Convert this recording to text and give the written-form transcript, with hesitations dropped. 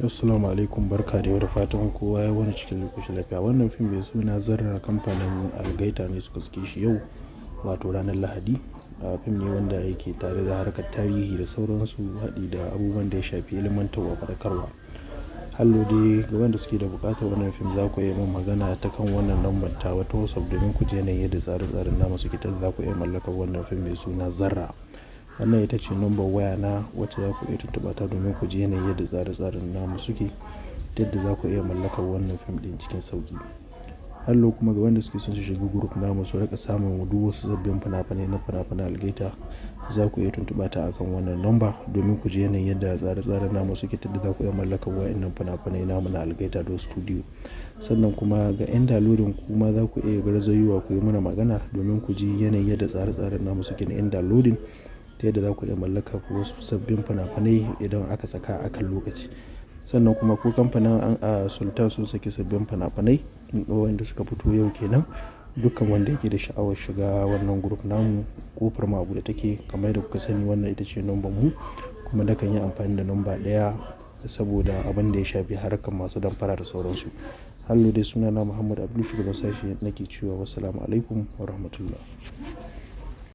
Assalamu alaikum, barka da yau, da fatan kowa ya wani cikin lokacin lafiya. Wannan fim mai suna Zarra kamfanin Algaita ne suka sake shi yau, wato ranar Lahadi. Fim ne wanda yake tare da harkar tarihi da sauransu, haɗi da abubuwan da ya shafi ilmantarwa, faɗakarwa. Hallo dai ga wanda suke da buƙatar wannan fim, za ku iya min magana ta kan wannan lambar ta wata WhatsApp domin ku ji yanayin yadda tsare-tsaren namu suke. Za ku iya mallakar wannan fim mai suna Zarra. Wannan ita ce lambar waya na wacce za ku iya tuntuɓa ta domin ku ji yanayin yadda tsare-tsaren namu suke, yadda za ku iya mallakar wannan fim ɗin cikin sauƙi. Hallo kuma ga wanda suke son su shiga group namu su rika samun duk wasu sabbin fina-finai na fina-finan Algaita, za ku iya tuntuɓa ta akan wannan lamba domin ku ji yanayin yadda tsare-tsaren namu suke, yadda za ku iya mallakar wa'annan fina-finai namu na Algaita do studio. Sannan kuma ga 'yan downloading kuma za ku iya garzayowa ku yi mana magana domin ku ji yanayin yadda tsare-tsaren namu suke na 'yan downloading, ta yadda za ku iya mallakar wasu sabbin fina-finai idan aka saka a kan lokaci. Sannan kuma ko kamfanin Sultan sun saki sabbin fina-finai wanda suka fito yau kenan. Dukkan wanda yake da sha'awar shiga wannan group namu, ƙofar mu a buɗe take. Kamar yadda kuka sani, wannan ita ce lambar mu, kuma nakan yi amfani da lamba ɗaya saboda abin da ya shafi harkar masu damfara da sauransu. Hallo dai, sunana Muhammad Abdul, shugaban sashi, nake cewa wassalamu alaikum wa rahmatullah.